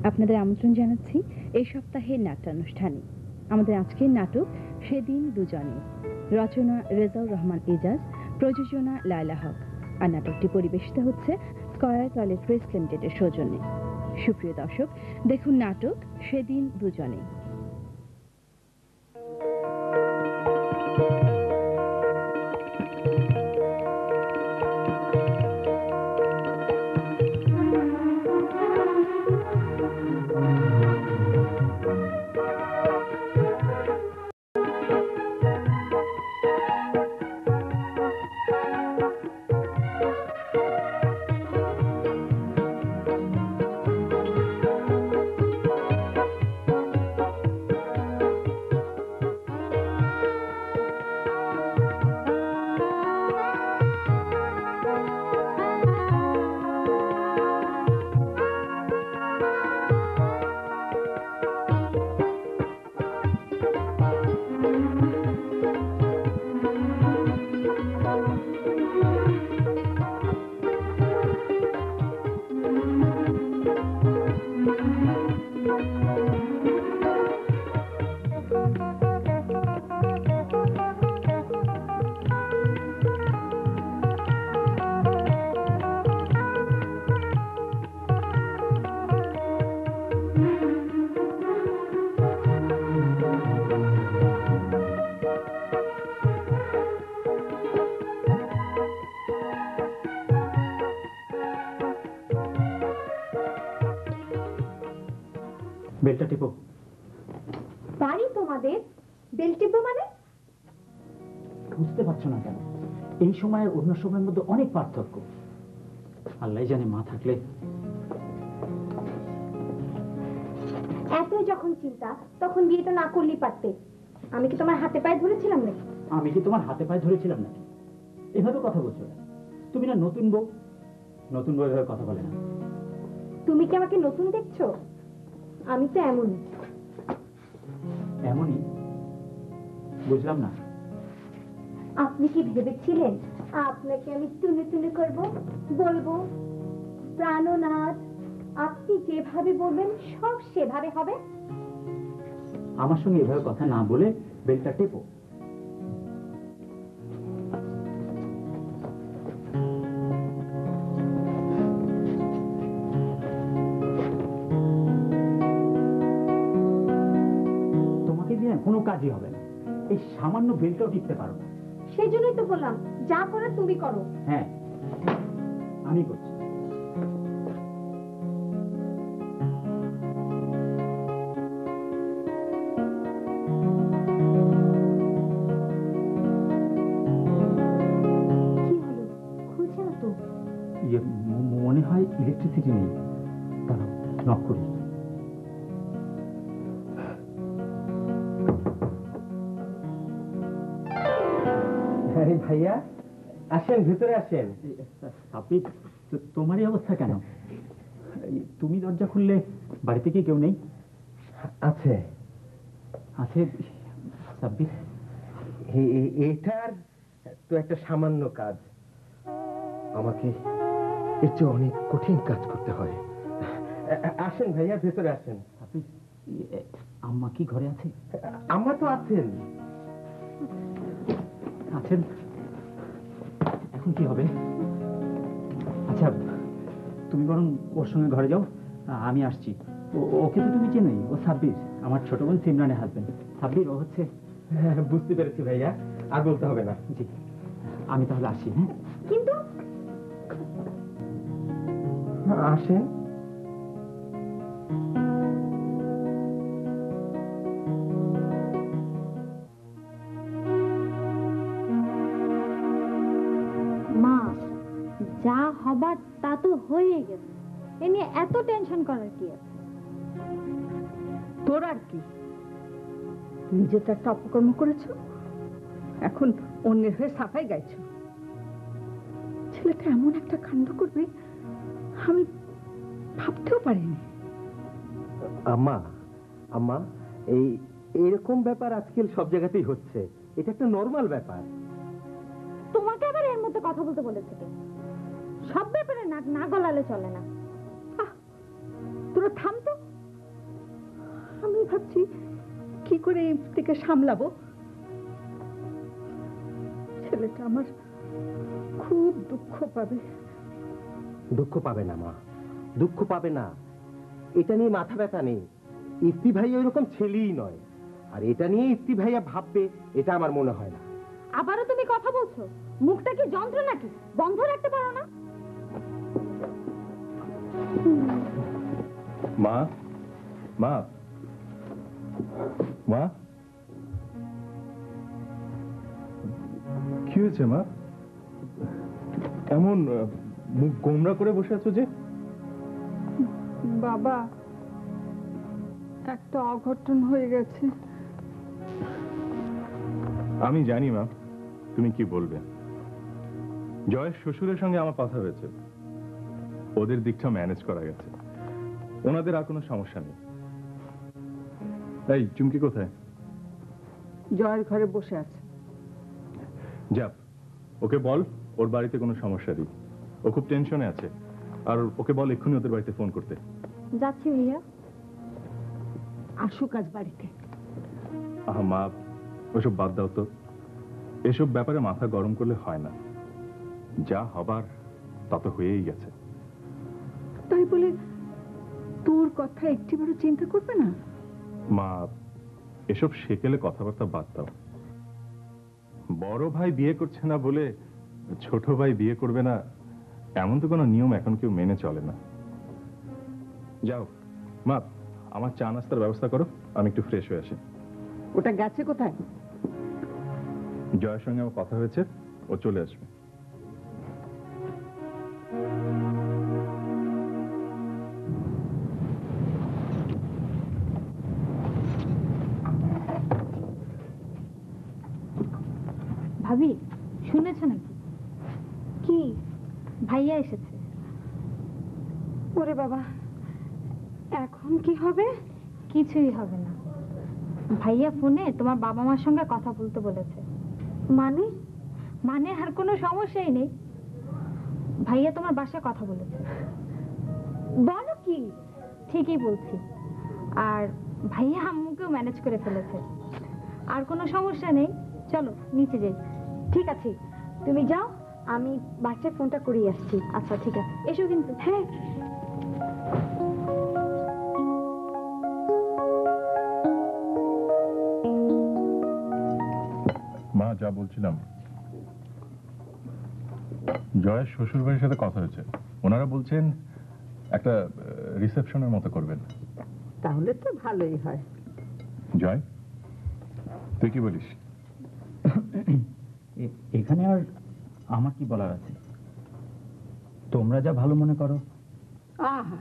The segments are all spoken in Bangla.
আপনাদের আমন্ত্রণ জানাচ্ছি এই সপ্তাহের নাট্যানুষ্ঠানে। আমাদের আজকের নাটক সেদিন দুজনে, রচনা রেজাউর রহমান এজাজ, প্রযোজনা লায়লা হক। আর নাটকটি পরিবেশিত হচ্ছে স্কয়ার টয়লেট প্রেস লিমিটেডের সৌজন্যে। সুপ্রিয় দর্শক, দেখুন নাটক সেদিন দুজনে। বেলটা টিপো। বাড়ি তোমাদের, বেল টিপো মানে? বুঝতে পারছো না কেন? এই সময়ের অন্য সময়ের মধ্যে অনেক পার্থক্য। আল্লাহ জানে, মা থাকলে। এতই যখন চিন্তা তখন বিয়েটা না করলেই পারতে। আমি কি তোমার হাতে পায়ে ধরেছিলাম নাকি? আমি কি তোমার হাতে পায়ে ধরেছিলাম নাকি? এভাবে কথা বলছো না। তুমি না নতুন বউ, নতুন বউ এভাবে কথা বলে না। তুমি কি আমাকে নতুন দেখছো? আমি তো এমনই। এমনই? বুঝলাম না। আপনি কি ভেবেছিলেন আপনাকে আমি তুলে তুলে করব, বলবো প্রাণনাথ, আপনি যেভাবে বলবেন সব সেভাবে হবে? আমার সঙ্গে এভাবে কথা না বলে বেলটা টেপো। তোমাকে দিয়ে কোনো কাজই হবে না। এই সামান্য বেলটাও টিপতে পারো না। সেই জন্যই তো বললাম, যা করার তুমি করো। হ্যাঁ, আমি করছি। মনে হয় ইলেকট্রিসিটি নেই। দাঁড়াও, নক করি। ভাইয়া আসেন, ভিতরে আসেন। আপনি, তোমারই অবস্থা কেন? তুমি দরজা খুললে বাড়িতে কি কেউ নেই? আছে আছে। সাব্বির, এটার তো একটা সামান্য কাজ, আমাকে এর চেয়ে অনেক কঠিন কাজ করতে হয়। আসেন ভাইয়া, ভেতরে আসেন। আপনি, আম্মা কি ঘরে আছে? আম্মা তো আছেন। আছেন? এখন কি হবে? আচ্ছা, তুমি বরং ওর সঙ্গে ঘরে যাও, আমি আসছি। ওকে তো তুমি চেনোই, ও সাব্বির, আমার ছোট বোন সিমরানের হাজবেন্ড। সাব্বির ও হচ্ছে। বুঝতে পেরেছি ভাইয়া, আর বলতে হবে না। জি, আমি তাহলে আসি। হ্যাঁ, কিন্তু আসেন। মা, যা হবার তা তো হয়ে গেছে, এ নিয়ে এত টেনশন করার কি আছে? তোর আর কি? নিজে তো একটা অপকর্ম করেছো, এখন অন্যের হয়ে সাফাই গাইছো। ছেলেটা এমন একটা কাণ্ড করবে আমি ভাবতেও পারিনি। আম্মা, আম্মা, এইরকম ব্যাপার আজকাল সব জায়গাতেই হচ্ছে। এটা একটা নরমাল ব্যাপার। তোমাকে আবার এর মধ্যে কথা বলতে বলেছে কে? সব ব্যাপারে নাক না গলালে চলে না। তোরা থাম তো, ভাবছি কি করে ইফতিকে সামলাবো। ছেলেটা আমার খুব দুঃখ পাবে। দুঃখ পাবে না মা, দুঃখ পাবে না। এটা নিয়ে মাথা ব্যথা নেই। ইফতি ভাই ওইরকম ছেলেই নয়, আর এটা নিয়ে ইফতি ভাইয়া ভাববে এটা আমার মনে হয় না। আবারও তুমি কথা বলছো? মুখটা কি যন্ত্র নাকি? বন্ধ রাখতে পারো না? মা, মা, মা, কি হয়েছে মা? এমন মুখ গোমরা করে বসে আছো যে? বাবা, একটা অঘটন হয়ে গেছে। আমি জানি মা তুমি কি বলবে। জয়ের শ্বশুরের সঙ্গে আমার কথা হয়েছে, ওদের দিকটা ম্যানেজ করা গেছে, ওনাদের আর কোনো সমস্যা নেই। এই চুমকি কোথায়? জয়ের ঘরে বসে আছে। যাপ, ওকে বল ওর বাড়িতে কোনো সমস্যা নেই, ও খুব টেনশনে আছে। আর ওকে বল এক্ষুনি ওদের বাড়িতে ফোন করতে। যাচ্ছি ভাইয়া। আসুক আজ বাড়িতে। আহা মা, ওসব বাদ দাও তো, এসব ব্যাপারে মাথা গরম করলে হয় না। যা হবার তা তো হয়েই গেছে। তাই বলে তোর কথা একটিবারও চিন্তা করবে না? মা, এসব সেকেলে কথাবার্তা বাদ দাও। বড় ভাই বিয়ে করছে না বলে ছোট ভাই বিয়ে করবে না, এমন তো কোনো নিয়ম এখন কেউ মেনে চলে না। যাও মা, আমার চা নাস্তার ব্যবস্থা করো, আমি একটু ফ্রেশ হয়ে আসি। ওটা গেছে কোথায়? জয়ের সঙ্গে আমার কথা হয়েছে, ও চলে আসবে। ভাবি, শুনেছ নাকি? কি? ভাইয়া এসেছে। ওরে বাবা, এখন কি হবে? কিছুই হবে না। ভাইয়া ফোনে তোমার বাবা মার সঙ্গে কথা বলতে বলেছে। মানে? মানে আর কোনো সমস্যাই নেই। ভাইয়া তোমার বাসায় কথা বলেছে। বলো কি? ঠিকই বলছি। আর ভাইয়া আম্মুকেও ম্যানেজ করে ফেলেছে। আর কোনো সমস্যা নেই। চলো নিচে যাই। ঠিক আছে, তুমি যাও, আমি বাসায় ফোনটা করিয়ে আসছি। আচ্ছা ঠিক আছে, এসো কিন্তু। হ্যাঁ। মা, যা বলছিলাম, জয়ের শ্বশুর বাড়ির সাথে কথা হয়েছে, ওনারা বলছেন একটা রিসেপশনের মতো করবেন। তাহলে তো ভালোই হয়। জয়, তুই কি বলিস? এখানে আর আমার কি বলার আছে? তোমরা যা ভালো মনে করো। আহা,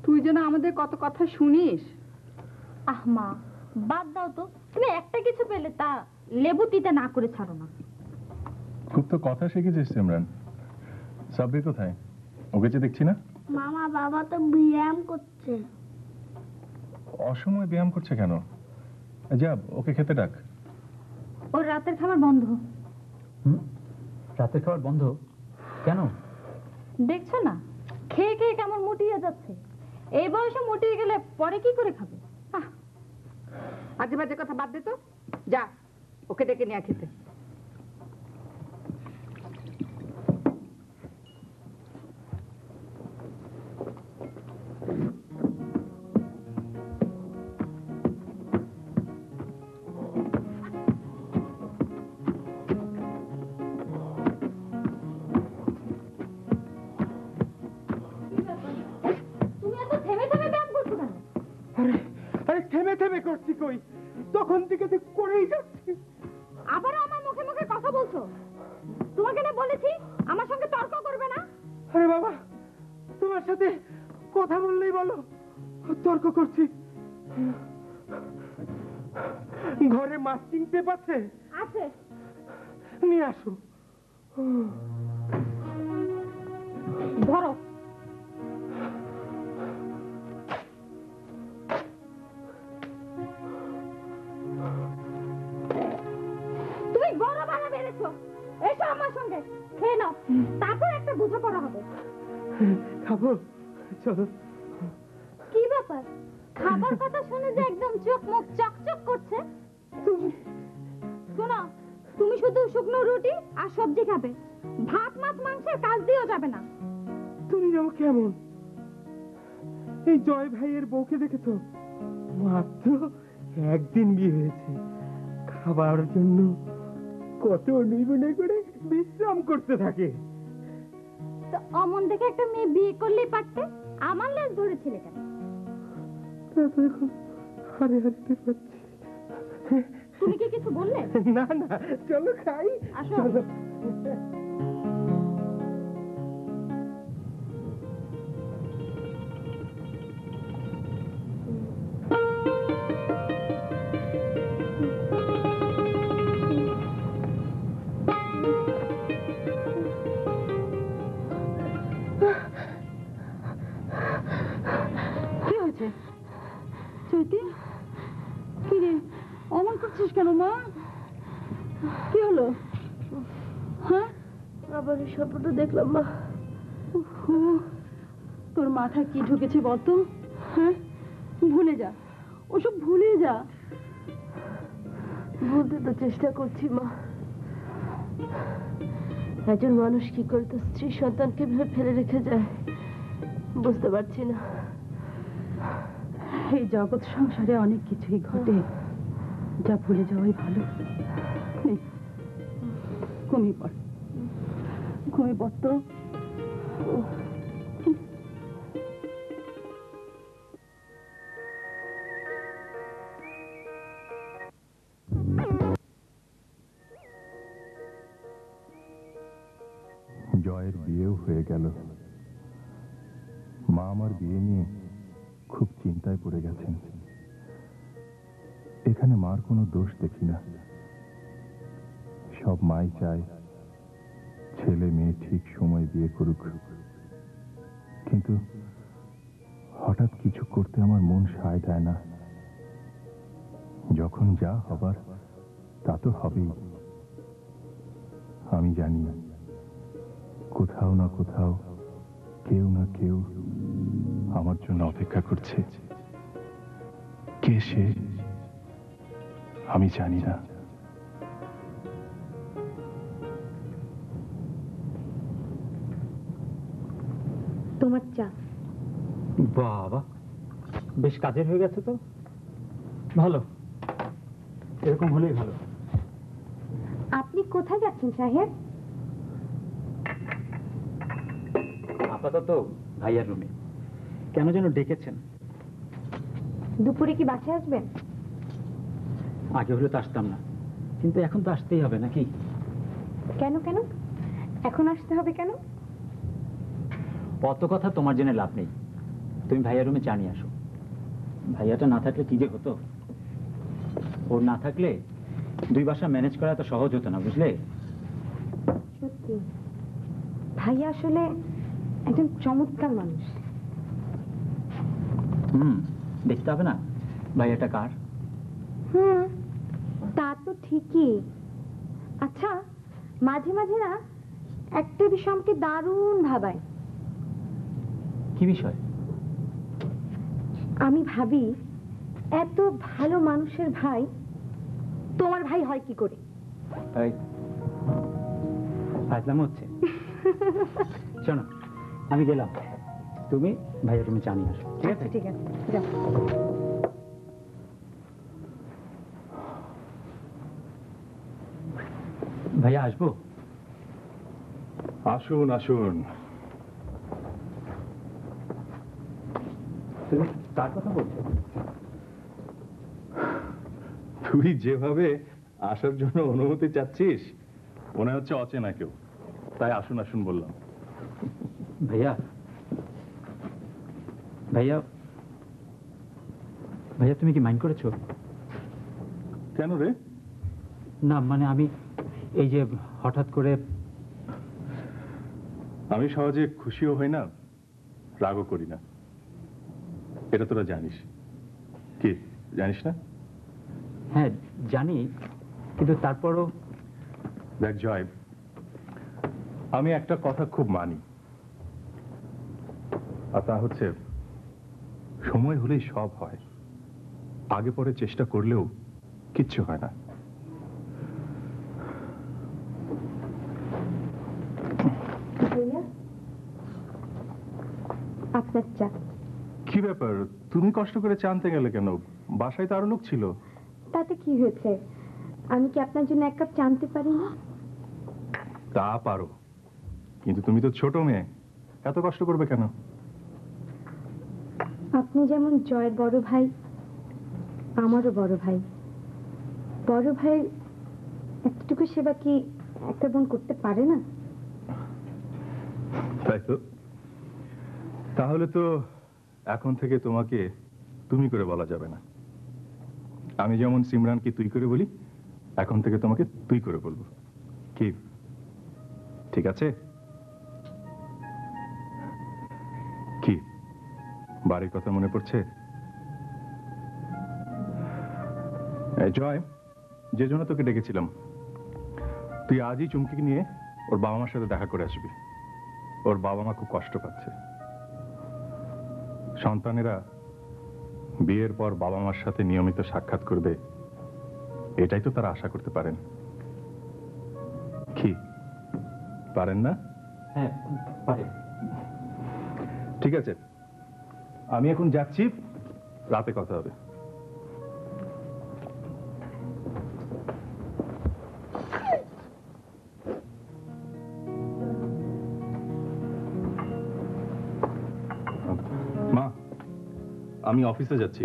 তুই যেন আমাদের কত কথা শুনিস। আহ মা, বাদ দাও তো। তুমি একটা কিছু পেলে তা লেবু তিতে না করে ছাড়ো না। খুব তো কথা শিখেছিস সিমরান। সাব্বির কোথায়? ওকে যে দেখছি না। মামা, বাবা তো ব্যায়াম করছে। অসময়ে ব্যায়াম করছে কেন? যা, ওকে খেতে ডাক। ওর রাতের খাবার বন্ধ। রাতের খাবার বন্ধ কেন? দেখছো না, খেয়ে খেয়ে কেমন মুটিয়ে যাচ্ছে। এই বয়সে মুটিয়ে গেলে পরে কি করে খাবে? আজে বাজে কথা বাদ দে তো। যা, ওকে ডেকে নিয়ে খেতে। তুমি এত থেমে থেমে ব্যায়াম করছো কেন? আরে আরে থেমে থেমে করছি কই, তখন থেকে তো করেই যাচ্ছি। আবারও আমার মুখে মুখে কথা বলছো। তোমাকে না বলেছি আমার সঙ্গে তর্ক করবে না? আরে বাবা, তোমার সাথে কথা বললেই বলো তর্ক করছি। ঘরে মাস্কিং টেপ আছে? আছে। নিয়ে আসো। ধরো। তুমি বড় বাড়া বেড়েছো। এসো আমার সঙ্গে, খেয়ে নাও, তারপর একটা বোঝাপড়া হবে। খাবো, চলো। কি ব্যাপার? খাবার কথা শুনে যে একদম চোখ মুখ চকচক করছে। শোনো, তুমি শুধু শুকনো রুটি আর সবজি খাবে, ভাত মাছ মাংসের কাজ দিয়েও যাবে না। তুমি যাও কেমন? এই জয় ভাইয়ের বউকে দেখেছো? মাত্র একদিন বিয়ে হয়েছে, খাবার জন্য কত নিগুনে করে বিশ্রাম করতে থাকে। তো অমন দেখে একটা মেয়ে বিয়ে করলেই পারতে, আমার লেজ ধরেছিলে কেন? এখন হারে হারতে পারছি। তুমি কি কিছু বললে? না না, চলো খাই। আসো। চলো। কি হয়েছে চৈতি? কি রে, অমন করছিস কেন মা? কি হলো? হ্যাঁ, আবার এই স্বপ্নটা দেখলাম মা। উফু, তোর মাথায় কি ঢুকেছে বলতো? হ্যাঁ, ভুলে যা, ওসব ভুলে যা। ভুলতে তো চেষ্টা করছি মা। একজন মানুষ কি করে তার স্ত্রী সন্তানকে ভেবে ফেলে রেখে যায় বুঝতে পারছি না। এই জগৎ সংসারে অনেক কিছুই ঘটে, যা ভুলে যাওয়াই ভালো। নে, ঘুমিয়ে পড়, ঘুমিয়ে পড় তো। জয়ের বিয়েও হয়ে গেল। মা আমার বিয়ে নিয়ে খুব চিন্তায় পড়ে গেছেন। এখানে মার কোনো দোষ দেখি না। সব মাই চায় ছেলে মেয়ে ঠিক সময় বিয়ে করুক, কিন্তু হঠাৎ কিছু করতে আমার মন সায় দেয় না। যখন যা হবার তা তো হবেই। আমি জানি কোথাও না কোথাও কেউ না কেউ আমার জন্য অপেক্ষা করছে। কে সে আমি জানি না। তোমার চা। বাবা, বেশ কাজের হয়ে গেছে তো। ভালো, এরকম হলেই ভালো। আপনি কোথায় যাচ্ছেন সাহেব? আপাতত ভাইয়ার রুমে। কেন যেন ডেকেছেন? দুপুরে কি বাসায় আসবেন? আগে হলে তো আসতাম না, কিন্তু এখন তো আসতেই হবে নাকি? কেন কেন এখন আসতে হবে কেন? অত কথা তোমার জেনে লাভ নেই। তুমি ভাইয়ার রুমে চা নিয়ে আসো। ভাইয়াটা না থাকলে কি যে হতো। ওর না থাকলে দুই বাসা ম্যানেজ করা তো সহজ হতো না, বুঝলে? সত্যি ভাইয়া আসলে একজন চমৎকার মানুষ। দেখতে হবে না ভাইয়াটা কার। তা তো ঠিকই। আচ্ছা, মাঝে মাঝে না একটা বিষয় আমাকে দারুণ ভাবায়। কি বিষয়? আমি ভাবি এত ভালো মানুষের ভাই তোমার ভাই হয় কি করে? ফাজলাম হচ্ছে। শোনো, আমি গেলাম, তুমি ভাইয়া তুমি চা নিয়ে আসো, ঠিক আছে? ঠিক আছে, যাও। ভাইয়া আসবো? আসুন আসুন। তুমি কার কথা বলছো? তুই যেভাবে আসার জন্য অনুমতি চাচ্ছিস মনে হচ্ছে অচেনা কেউ, তাই আসুন আসুন বললাম। ভাইয়া ভাইয়া ভাইয়া তুমি কি মাইন্ড করেছো? কেন রে? না মানে আমি এই যে হঠাৎ করে। আমি সহজে খুশিও হই না, রাগও করি না, এটা তোরা জানিস। কি জানিস না? হ্যাঁ জানি, কিন্তু তারপরও। দেখ জয়, আমি একটা কথা খুব মানি, আর তা হচ্ছে সময় হলেই সব হয়, আগে পরে চেষ্টা করলেও কিচ্ছু হয় না। আপনার চা। কি ব্যাপার, তুমি কষ্ট করে চা আনতে গেলে কেন? বাসায় তো আরো লোক ছিল। তাতে কি হয়েছে? আমি কি আপনার জন্য এক কাপ চা আনতে পারি না? তা পারো, কিন্তু তুমি তো ছোট মেয়ে, এত কষ্ট করবে কেন? আপনি যেমন জয়ের বড় ভাই, আমারও বড় ভাই। বড় ভাই এতটুকু সেবা কি একটা বোন করতে পারে না? তাই তো। তাহলে তো এখন থেকে তোমাকে তুমি করে বলা যাবে না। আমি যেমন সিমরানকে তুই করে বলি, এখন থেকে তোমাকে তুই করে বলবো। কি ঠিক আছে? কি বাড়ির কথা মনে পড়ছে? জয়, যে জন্য তোকে ডেকেছিলাম, তুই আজই চুমকিকে নিয়ে ওর বাবা মার সাথে দেখা করে আসবি। ওর বাবা মা খুব কষ্ট পাচ্ছে। সন্তানেরা বিয়ের পর বাবা মার সাথে নিয়মিত সাক্ষাৎ করবে, এটাই তো তারা আশা করতে পারেন। কি পারেন না? হ্যাঁ পারে। ঠিক আছে, আমি এখন যাচ্ছি, রাতে কথা হবে। মা, আমি অফিসে যাচ্ছি,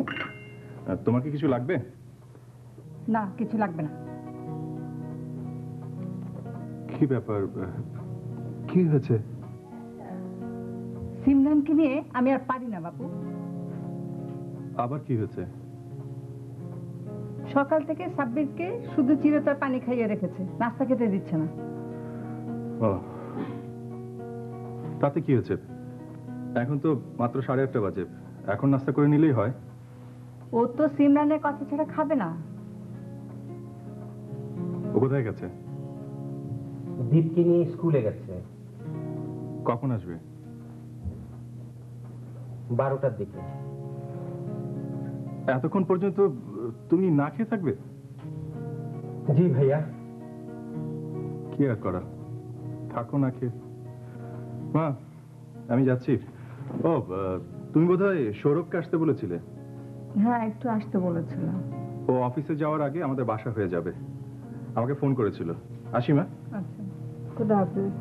তোমার কি কিছু লাগবে? না, কিছু লাগবে না। কি ব্যাপার, কি হয়েছে? সিমরানকে নিয়ে আমি আর পারি না বাবু। আবার কি হয়েছে? সকাল থেকে সাব্বিরকে শুধু চিরতর পানি খাইয়ে রেখেছে, নাস্তা খেতে দিচ্ছে না। ও, তাতে কি হয়েছে? এখন তো মাত্র 8:30 বাজে, এখন নাস্তা করে নিলেই হয়। ও তো সিমরানের কথা ছাড়া খাবে না। ও কোথায় গেছে? দীপকে নিয়ে স্কুলে গেছে। কখন আসবে? 12টার দিকে। এতক্ষণ পর্যন্ত তুমি না খেয়ে থাকবে? জি ভাইয়া। কি আর করা, থাকো না খেয়ে। মা, আমি যাচ্ছি। ও, তুমি বোধহয় সৌরভকে আসতে বলেছিলে। হ্যাঁ, একটু আসতে বলেছিলাম। ও অফিসে যাওয়ার আগে আমাদের বাসা হয়ে যাবে, আমাকে ফোন করেছিল। আসি মা। আচ্ছা, খুদা হাফেজ।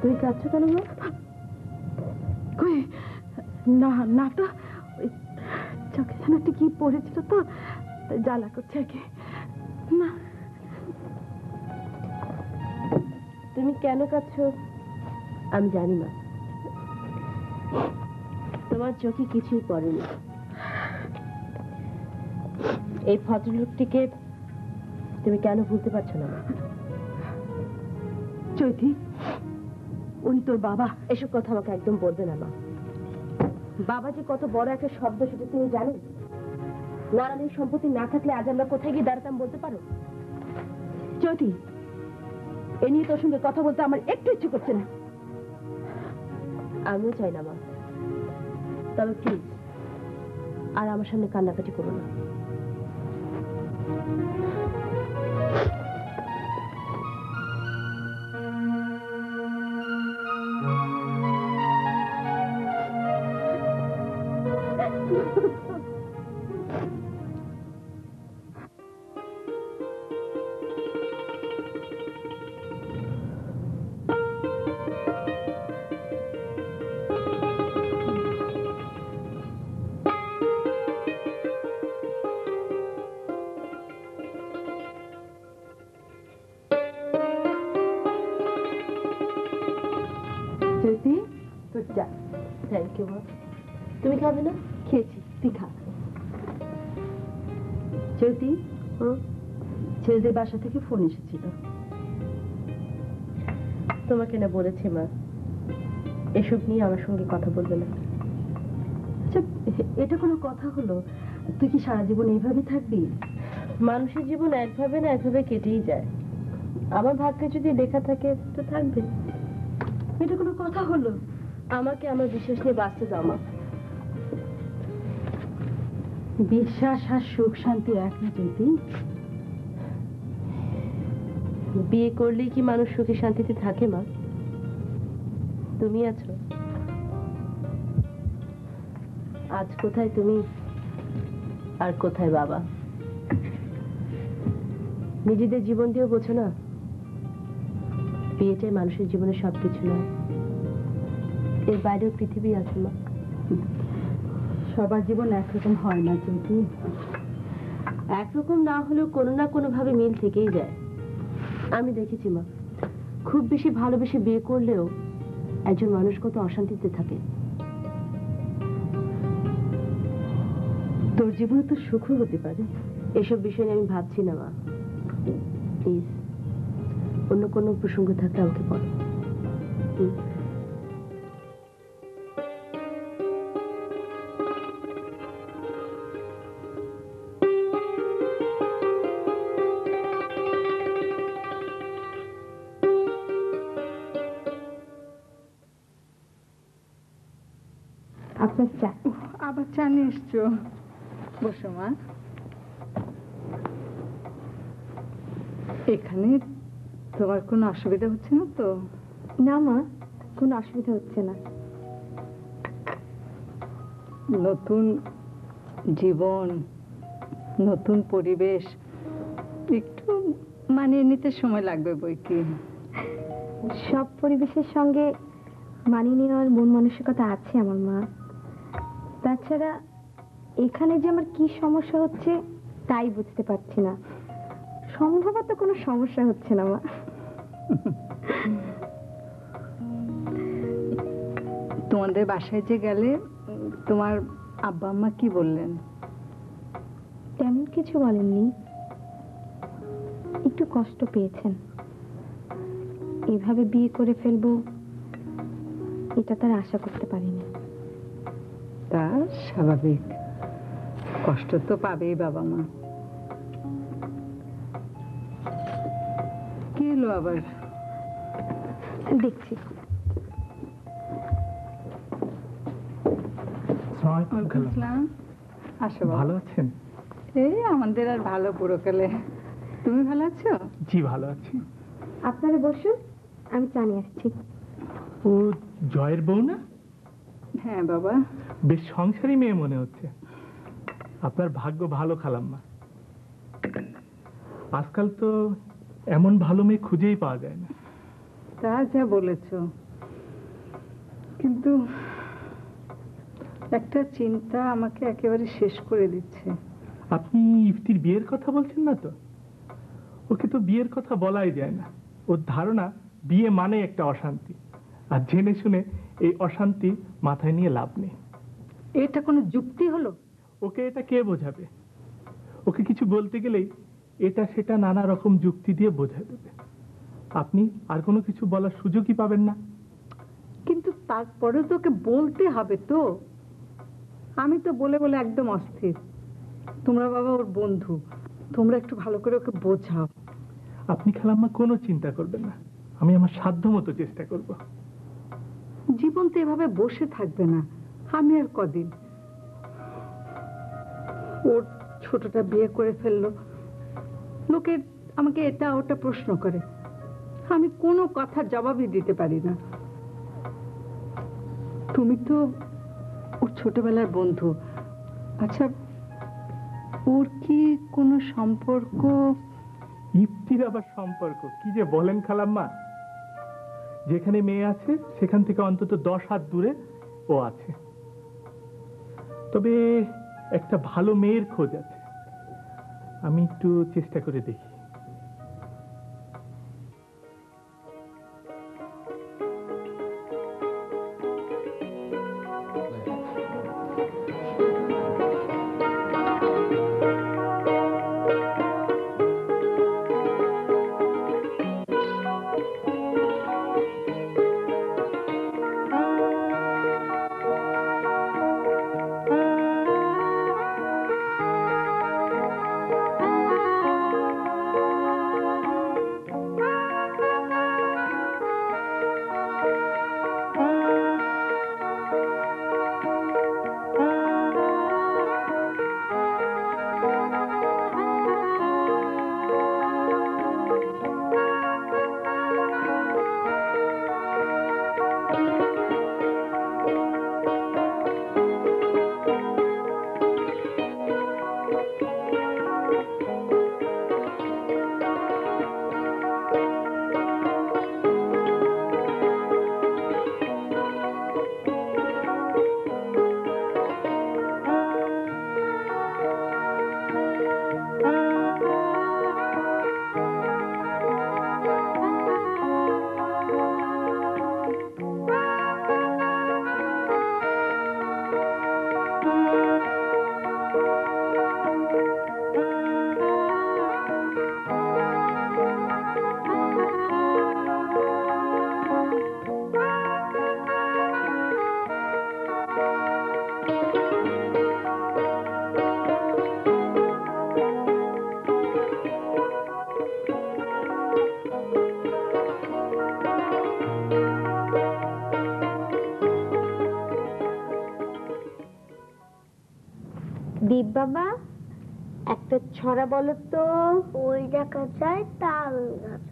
তুমি কাঁদছো কেন মা? কই না, না তো ওই চোখে যেন একটা কি পড়েছিল তো, তাই জ্বালা করছে আর কি। না, তুমি কেন কাঁদছো আমি জানি না, তোমার চোখে কিছুই পড়েনি। এই ভদ্রলোকটিকে তুমি কেন ভুলতে পারছো না মা? চৈতি, উনি তোর বাবা। এসব কথা আমাকে একদম বলবে না মা। বাবা যে কত বড় একটা শব্দ সেটা তুমি জানো? নারায়ণের সম্পত্তি না থাকলে আজ আমরা কোথায় গিয়ে দাঁড়াতাম বলতে পারো? চৈতি, এ নিয়ে তোর সঙ্গে কথা বলতে আমার একটু ইচ্ছে করছে না। আমিও চাই না মা, তবে প্লিজ আর আমার সামনে কান্নাকাটি করো না। থ্যাংক ইউ মা। তুমি খাবে না? খেয়েছি, তুই খা। জ্যোতি, ছেলেদের বাসা থেকে ফোন এসেছিল। তোমাকে না বলেছি মা, এসব নিয়ে আমার সঙ্গে কথা বলবে না। আচ্ছা, এটা কোনো কথা হলো? তুই কি সারা জীবন এইভাবে থাকবি? মানুষের জীবন একভাবে না একভাবে কেটেই যায়। আমার ভাগ্যে যদি লেখা থাকে তো থাকবে। এটা কোনো কথা হলো? আমাকে আমার বিশ্বাস নিয়ে বাঁচতে দাও মা। বিশ্বাস আর সুখ শান্তি এক না জ্যোতি। বিয়ে করলেই কি মানুষ সুখে শান্তিতে থাকে মা? তুমি আছো, আজ কোথায় তুমি আর কোথায় বাবা? নিজেদের জীবন দিয়েও বোঝো না বিয়েটাই মানুষের জীবনে সবকিছু নয়, এর বাইরেও পৃথিবী আছে মা। সবার জীবন একরকম হয় না জ্যোতি। একরকম না হলেও কোনো না কোনো ভাবে মিল থেকেই যায়। আমি দেখেছি মা, খুব বেশি ভালোবেসে বিয়ে করলেও একজন মানুষ কত অশান্তিতে থাকে। তোর জীবনে তো সুখও হতে পারে। এসব বিষয় নিয়ে আমি ভাবছি না মা, প্লিজ অন্য কোনো প্রসঙ্গ থাকলে আমাকে বলো। আপনার চা। আবার চা নিয়ে এসছো? বসো মা। এখানে তোমার কোনো অসুবিধা হচ্ছে না তো? না মা, কোনো অসুবিধা হচ্ছে না। নতুন জীবন, নতুন পরিবেশ, একটু মানিয়ে নিতে সময় লাগবে বই কি। সব পরিবেশের সঙ্গে মানিয়ে নেওয়ার মন মানসিকতা আছে আমার মা। তাছাড়া এখানে যে আমার কি সমস্যা হচ্ছে তাই বুঝতে পারছি না। সম্ভবত কোনো সমস্যা হচ্ছে না মা। তোমাদের বাসায় যে গেলে তোমার আব্বা আম্মা কি বললেন? তেমন কিছু বলেননি, একটু কষ্ট পেয়েছেন। এভাবে বিয়ে করে ফেলবো এটা তার আশা করতে পারিনি। তা স্বাভাবিক, কষ্ট তো পাবেই বাবা মা। কি এলো আবার? দেখছি। আসো বাবা। ভালো আছেন? এই আমাদের আর ভালো পুরোকালে। তুমি ভালো আছো? জি ভালো আছি। আপনারা বসুন, আমি চা নিয়ে আসছি। ও জয়ের বউ না? হ্যাঁ বাবা। বেশ সংসারী মেয়ে মনে হচ্ছে। আপনার ভাগ্য ভালো খালাম্মা। আজকাল তো এমন ভালো মেয়ে খুঁজেই পাওয়া যায় না। তা যা বলেছ, কিন্তু একটা চিন্তা আমাকে একেবারে শেষ করে দিচ্ছে। আপনি ইফতির বিয়ের কথা বলছেন না তো? ওকে তো বিয়ের কথা বলাই যায় না। ওর ধারণা বিয়ে মানে একটা অশান্তি, আর জেনে শুনে এই অশান্তি মাথায় নিয়ে লাভ নেই। এটা কোনো যুক্তি হলো? ওকে এটা কে বোঝাবে? ওকে কিছু বলতে গেলেই এটা সেটা নানা রকম যুক্তি দিয়ে বোঝায় দেবে। আপনি আর কোনো কিছু বলার সুযোগই পাবেন না। কিন্তু তারপরেও তোকে বলতে হবে তো। আমি তো বলে বলে একদম অস্থির। তোমরা বাবা ওর বন্ধু, তোমরা একটু ভালো করে ওকে বোঝাও। আপনি খালাম্মা কোনো চিন্তা করবেন না, আমি আমার সাধ্য মতো চেষ্টা করব। জীবন তো এভাবে বসে থাকবে না। আমি আর কদিন। ওর ছোটটা বিয়ে করে ফেললো, লোকে আমাকে এটা ওটা প্রশ্ন করে, আমি কোনো কথার জবাবই দিতে পারি না। তুমি তো ওর ছোটবেলার বন্ধু। আচ্ছা, ওর কি কোনো সম্পর্ক? ইফতির আবার সম্পর্ক কি যে বলেন খালাম্মা? যেখানে মেয়ে আছে সেখান থেকে অন্তত 10 হাত দূরে ও আছে। তবে একটা ভালো মেয়ের খোঁজ আছে, আমি একটু চেষ্টা করে দেখি। দীপ বাবা, একটা ছড়া বলো তো। ওই দেখা যায় তাল গাছ,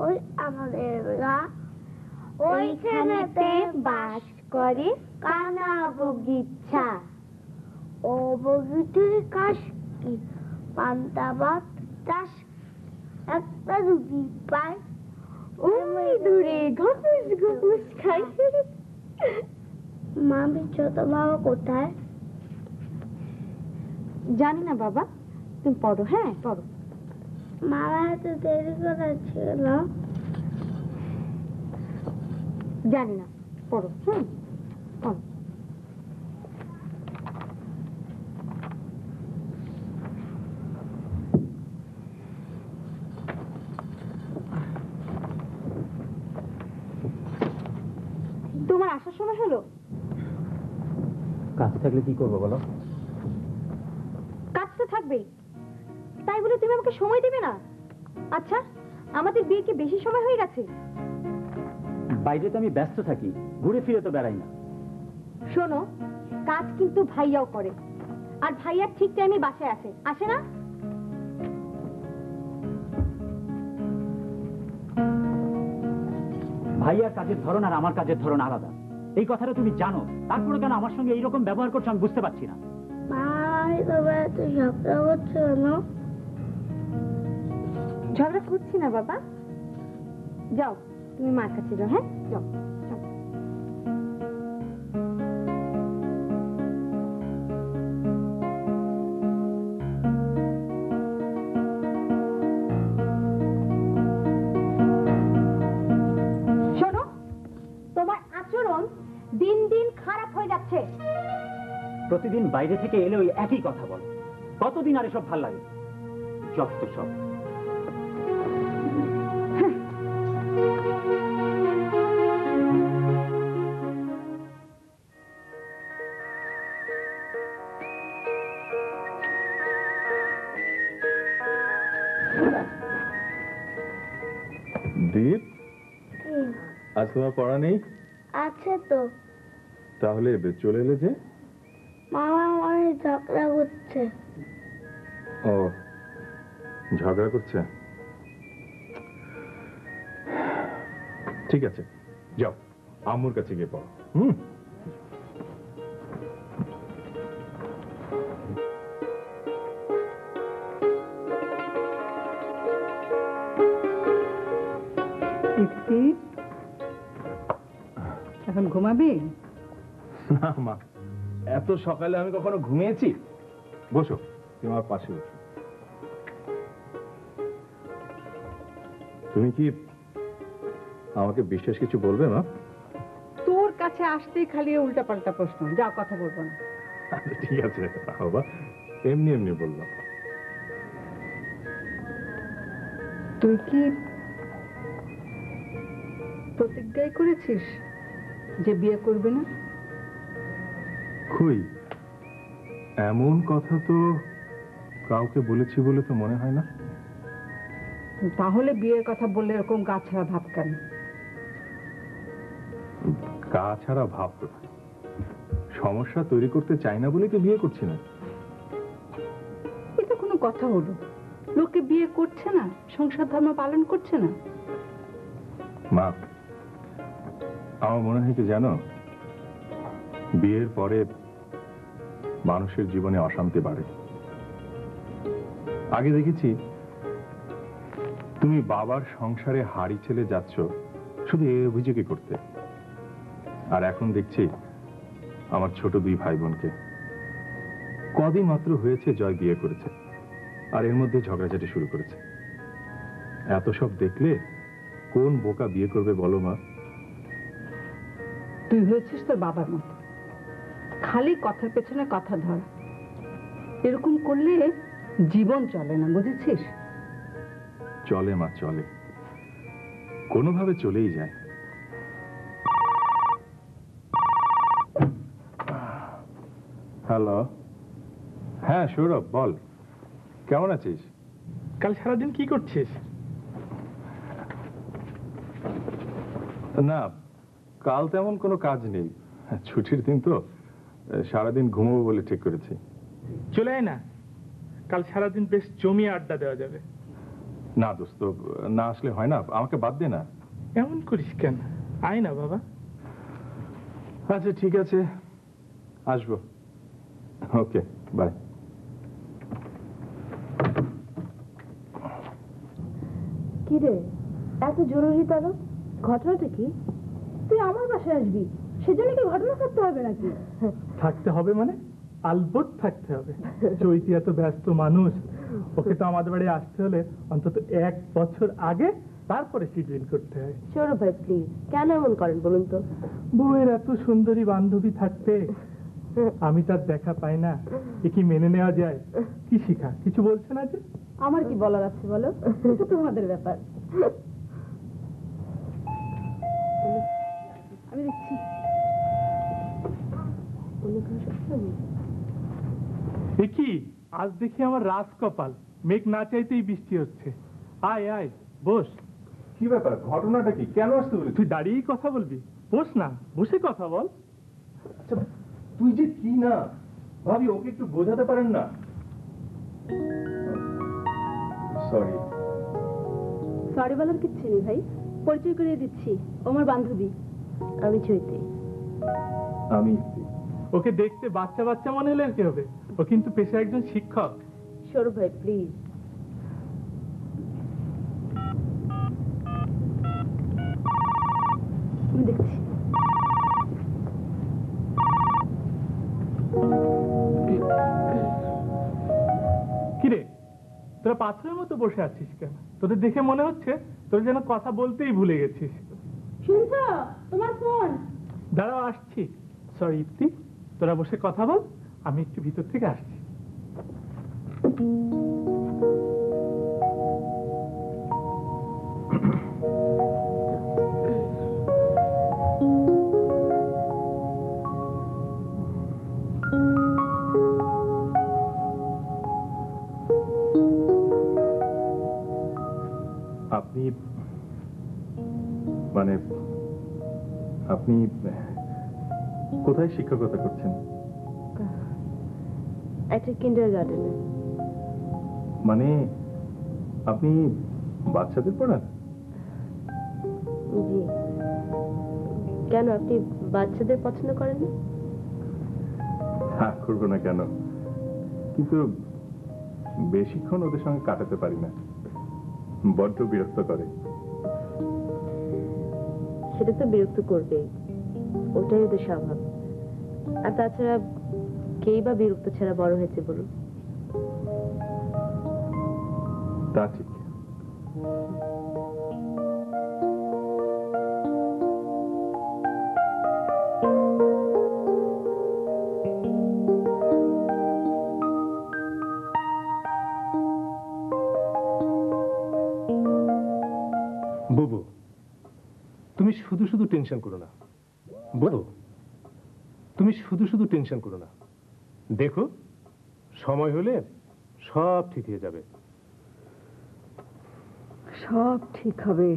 ওই আমাদের গা, ওইখানেতে বাস করে কানা বগিচা। ও বগিটির কাশ কি পান্তা ভাত চাষ, একটা রুটি পায় ওই দূরে ঘপুস ঘপুস খাই। মামি ছোট বাবা কোথায়? জানি না বাবা, তুমি পড়ো। হ্যাঁ পড়ো। মামা এত দেরি করেছিল। জানি না, পড়ো। পড়ো। তোমার আসার সময় হলো? কাজ থাকলে কি করবো বলো? কাজ তো থাকবেই, তাই বলে তুমি আমাকে সময় দেবে না? আচ্ছা, আমাদের বিয়ে কি বেশি সময় হয়ে গেছে? বাইরে তো আমি ব্যস্ত থাকি, ঘুরে ফিরে তো বেড়াই না। শোনো, কাজ কিন্তু ভাইয়াও করে, আর ভাইয়া ঠিক টাইমে বাসায় আসে না? ভাইয়ার কাজের ধরন আর আমার কাজের ধরন আলাদা, এই কথাটা তুমি জানো। তারপরে কেন আমার সঙ্গে এইরকম ব্যবহার করছো আমি বুঝতে পারছি না। মামি তবে এত ঝগড়া করছো কেন? ঝগড়া করছি না বাবা, যাও তুমি মার কাছে যাও। হ্যাঁ যাও। শোনো, তোমার আচরণ দিন দিন খারাপ হয়ে যাচ্ছে। প্রতিদিন বাইরে থেকে এলে ওই একই কথা বলো, কতদিন আর এসব ভাল লাগে? যত সব। দীপ, আজ তোমার পড়া নেই? আছে তো। তাহলে চলে এলে যে? মামা অনেক ঝগড়া করছে। ও, ঝগড়া করছে? ঠিক আছে, যাও আম্মুর কাছে গিয়ে পড়ো। এখন ঘুমাবি? না মা, এত সকালে আমি কখনো ঘুমিয়েছি? বসো, তুমি আমার পাশে বসো। তুমি কি আমাকে বিশেষ কিছু বলবে মা? তোর কাছে আসতেই খালি উল্টাপাল্টা প্রশ্ন, যা কথা বলবো না। ঠিক আছে বাবা, এমনি এমনি বললাম। তুই কি প্রতিজ্ঞাই করেছিস যে বিয়ে করবে না? কই, এমন কথা তো কাউকে বলেছি বলে তো মনে হয় না। তাহলে বিয়ের কথা বললে এরকম গা ছাড়া ভাব কেন? গা ছাড়া ভাব কোথায়? সমস্যা তৈরি করতে চাই না বলেই তো বিয়ে করছি না। এটা কোনো কথা হলো? লোকে বিয়ে করছে না, সংসার ধর্ম পালন করছে না। মা, আমার মনে হয় কি জানো, বিয়ের পরে মানুষের জীবনে অশান্তি বাড়ে। আগে দেখেছি তুমি বাবার সংসারে হাড়ি ছেলে যাচ্ছ শুধু এই অভিযোগই করতে, আর এখন দেখছি আমার ছোট দুই ভাই বোনকে। কদিন মাত্র হয়েছে জয় বিয়ে করেছে, আর এর মধ্যে ঝগড়াঝাটি শুরু করেছে। এত সব দেখলে কোন বোকা বিয়ে করবে বলো মা? তুই হয়েছিস তোর বাবার মতো, খালি কথার পেছনে কথা ধর। এরকম করলে জীবন চলে না, বুঝেছিস? চলে মা, চলে, কোনোভাবে চলেই যায়। হ্যালো, হ্যাঁ সৌরভ বল, কেমন আছিস? কাল সারাদিন কি করছিস? না, কাল তেমন কোনো কাজ নেই, ছুটির দিন তো, সারাদিন ঘুমবো বলে ঠিক করেছি। চলে আয় না, কাল সারাদিন বেশ জমিয়ে আড্ডা দেওয়া যাবে। না দোস্ত, না আসলে হয় না, আমাকে বাদ দে না। এমন করিস কেন? আয় না বাবা। আচ্ছা ঠিক আছে, আসবো। ওকে, বাই। কি রে, এত জরুরি তলব? ঘটনাটা কি? তুই আমার বাসায় আসবি, সেজন্য কি ঘটনা থাকতে হবে নাকি? থাকতে হবে মানে? আলবত থাকতে হবে। চৈতি এত ব্যস্ত মানুষ, ওকে তো আমাদের বাড়ি আসতে হলে অন্তত 1 বছর আগে, তারপরে শিডিউল করতে হয়। সৌরভ ভাই প্লিজ, কেন এমন করেন বলুন তো? বউয়ের এত সুন্দরী বান্ধবী থাকতে আমি তার দেখা পাই না, এ কি মেনে নেওয়া যায়? কি শিখা, কিছু বলছে না যে? আমার কি বলার আছে বলো, এটা তোমাদের ব্যাপার। আমি দেখছি। এ কি, আজ দেখি আমার রাজ কপাল, মেঘ না চাইতেই বৃষ্টি হচ্ছে। আয় আয়, বস। কি ব্যাপার, ঘটনাটা কি, কেন আসতে বলি? তুই দাঁড়িয়েই কথা বলবি? বস না, বসে কথা বল। আচ্ছা তুই যে কি না ভাবি, ওকে একটু বোঝাতে পারেন না? সরি। সরি বলার কিচ্ছু নেই ভাই, পরিচয় করিয়ে দিচ্ছি, ও আমার বান্ধবী। আমি চৈতি। আমি ওকে দেখতে বাচ্চা বাচ্চা মনে হলে আর কি হবে, ও কিন্তু পেশায় একজন শিক্ষক। সৌরভ ভাই প্লিজ। আমি দেখছি। কিরে, তোরা পাথরের মতো বসে আছিস কেন? তোদের দেখে মনে হচ্ছে তোরা যেন কথা বলতেই ভুলে গেছিস। শুনছো, তোমার ফোন। দাঁড়াও, আসছি। সরি ইপ্তি, তোরা বসে কথা বল, আমি একটু ভিতর থেকে আসছি। আপনি মানে আপনি কোথায় শিক্ষকতা করছেন? একটা কিন্ডারগার্টেনে। মানে আপনি বাচ্চাদের পড়ান? জি। কেন, আপনি বাচ্চাদের পছন্দ করেন না? হ্যাঁ, করবো না কেন, কিন্তু বেশিক্ষণ ওদের সঙ্গে কাটাতে পারি না, বড্ড বিরক্ত করে। সেটা তো বিরক্ত করবে, ওটাই ওদের স্বভাব। আর তাছাড়া কেই বা বিরক্ত ছাড়া বড় হয়েছে বলুন? তা ঠিক। বুবু, তুমি শুধু শুধু টেনশন করো না। বুবু, তুমি শুধু শুধু টেনশন করো না, দেখো সময় হলে সব ঠিক হয়ে যাবে। সব ঠিক হবে,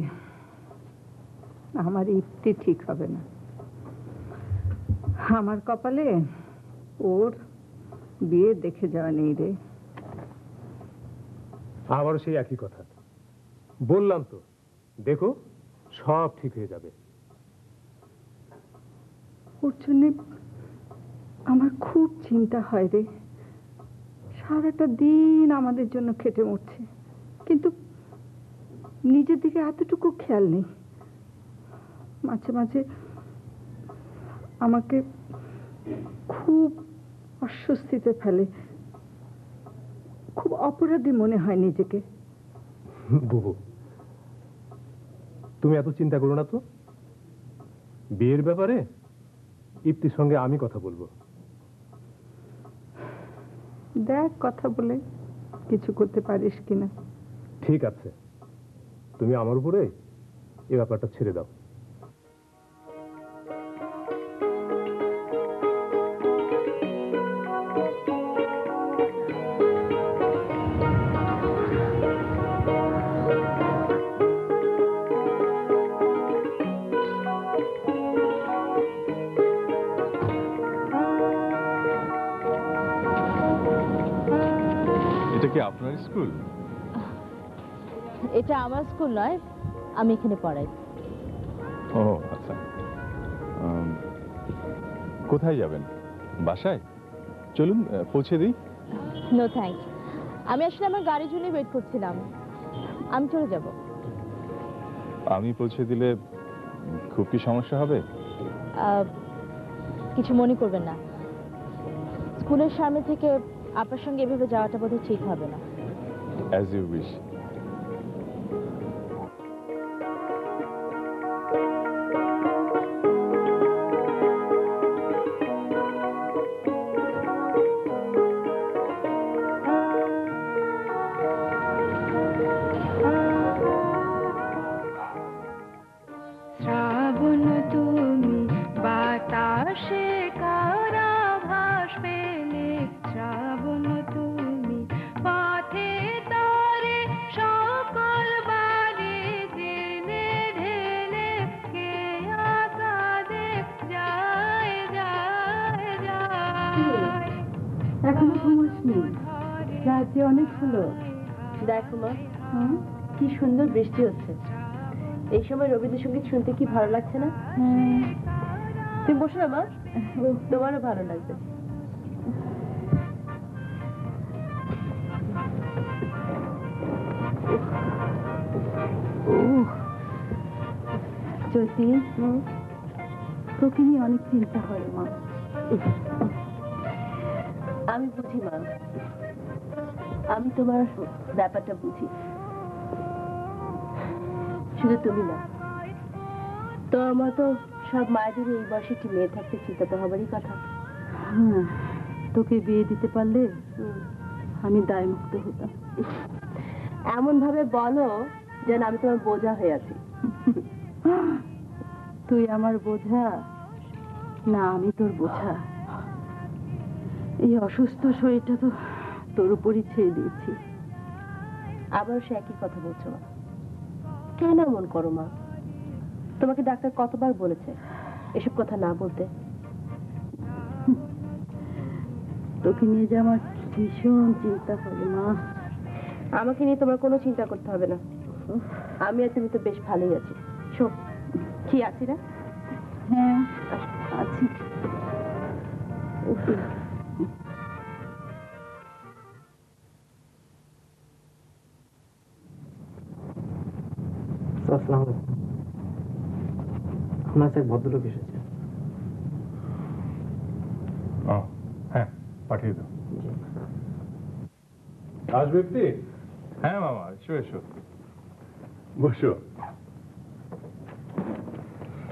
আমার ইপ্তি ঠিক হবে না। আমার কপালে ওর বিয়ে দেখে যাওয়া নেই রে। আমারও সেই একই কথা, বললাম তো, দেখো সব ঠিক হয়ে যাবে। ওর জন্য আমার খুব চিন্তা হয় রে। সারাটা দিন আমাদের জন্য খেটে মরছে, কিন্তু নিজের দিকে এতটুকু খেয়াল নেই। মাঝে মাঝে আমাকে খুব অস্বস্তিতে ফেলে, খুব অপরাধী মনে হয় নিজেকে। বুবু, তুমি এত চিন্তা করো না তো, বিয়ের ব্যাপারে ইপ্তির সঙ্গে আমি কথা বলবো। দেখ কথা বলে কিছু করতে পারিস কিনা। ঠিক আছে, তুমি আমার উপরে এই ব্যাপারটা ছেড়ে দাও। এটা কি আপনার স্কুল? এটা আমার স্কুল নয়, আমি এখানে পড়াই। ও আচ্ছা। কোথায় যাবেন? বাসায়? চলুন পৌঁছে দিই। নো থ্যাঙ্কস, আমি আসলে আমার গাড়ির জন্য ওয়েট করছিলাম। আমি চলে যাব। আমি পৌঁছে দিলে খুব কি সমস্যা হবে? কিছু মনে করবেন না। স্কুলের সামনে থেকে আপনার সঙ্গে এভাবে যাওয়াটা বোধহয় ঠিক হবে না। As you wish. শ্রাবণ তুমি বাতাসে কারা ভাস পেলে, শ্রাবণ তুমি পথে তারে সকল বাড়ি জেনে ঢেলে কে আকাদে যায় যায় যায়। এখনো ঘুমোসনি? রাতে অনেক হলো। দেখো মা, কি সুন্দর বৃষ্টি হচ্ছে। এই সময় রবীন্দ্রসঙ্গীত শুনতে কি ভালো লাগছে না? তুমি বসো না মা, তোমারও ভালো লাগবে। চৈতি, তোকে নিয়ে অনেক চিন্তা হয় মা। আমি বুঝি মা, আমি তোমার ব্যাপারটা বুঝি। শুধু তুমি না, তোমার মতো সব মায়েদের এই বয়সে একটি মেয়ে থাকতে চিন্তা তো হবারই কথা। হ্যাঁ, তোকে বিয়ে দিতে পারলে আমি দায় মুক্ত হতাম। এমন ভাবে বলো যেন আমি তোমার বোঝা হয়ে আছি। তুই আমার বোঝা না আমি তোর বোঝা। এই অসুস্থ শরীরটা তো তোর উপরই ছেড়ে দিয়েছি। আবার সে একই কথা বলছো মা। কেন এমন করো মা? তোমাকে ডাক্তার কতবার বলেছে এসব কথা না বলতে? তোকে নিয়ে যে আমার ভীষণ চিন্তা হয় মা। আমাকে নিয়ে তোমার কোনো চিন্তা করতে হবে না। আমি আর তুমি তো বেশ ভালোই আছি। শোক কি আছি না? হ্যাঁ আছি। আসসালামু আলাইকুম। আপনার কাছে এক ভদ্রলোক এসেছে। হ্যাঁ, পাঠিয়ে দাও। আসবে একটি? হ্যাঁ মামা, এসো এসো, বসো।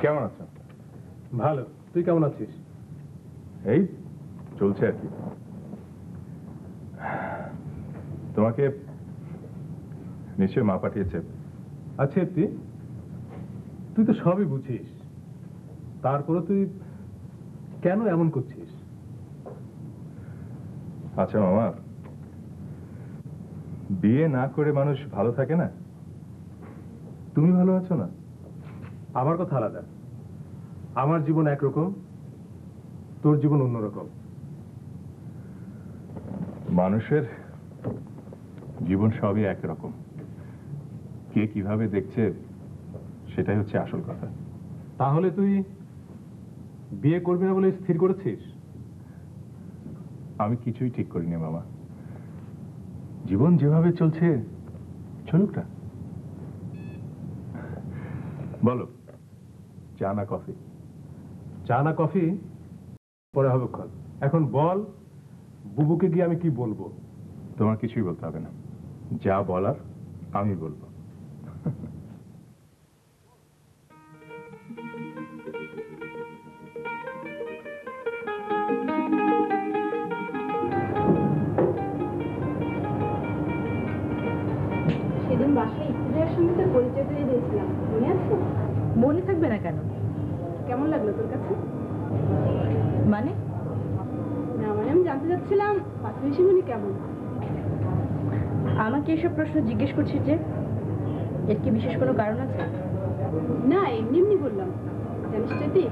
কেমন আছো? ভালো, তুই কেমন আছিস? এই চলছে আর কি। তোমাকে নিশ্চয় মা পাঠিয়েছে। আচ্ছা একটি, তুই তো সবই বুঝিস, তারপরে তুই কেন এমন করছিস? আচ্ছা মামা, বিয়ে না করে মানুষ ভালো থাকে না? তুমি ভালো আছো না? আমার কথা আলাদা। আমার জীবন একরকম, তোর জীবন অন্যরকম। মানুষের জীবন সবই একরকম, কে কিভাবে দেখছে সেটাই হচ্ছে আসল কথা। তাহলে তুই বিয়ে করবি না বলে স্থির করেছিস? আমি কিছুই ঠিক করিনি মামা, জীবন যেভাবে চলছে চলুক না। বলো, চা না কফি? চা না কফি পরে হবে ক্ষণ। এখন বল, বুবুকে গিয়ে আমি কি বলবো? তোমার কিছুই বলতে হবে না, যা বলার আমি বলবো। সেদিন বাসায় ইত্তেজার সঙ্গে তোর পরিচয় দিয়ে দিয়েছিলাম, মনে আছে? মনে থাকবে না কেন? কেমন লাগলো তোর কাছে? মানে না, মানে আমি জানতে চাচ্ছিলাম পাত্র হিসেবে উনি কেমন। আমাকে এসব প্রশ্ন জিজ্ঞেস করছিস যে, এর কি বিশেষ কোনো কারণ আছে? না, এমনি এমনি বললাম। জানিস তুই,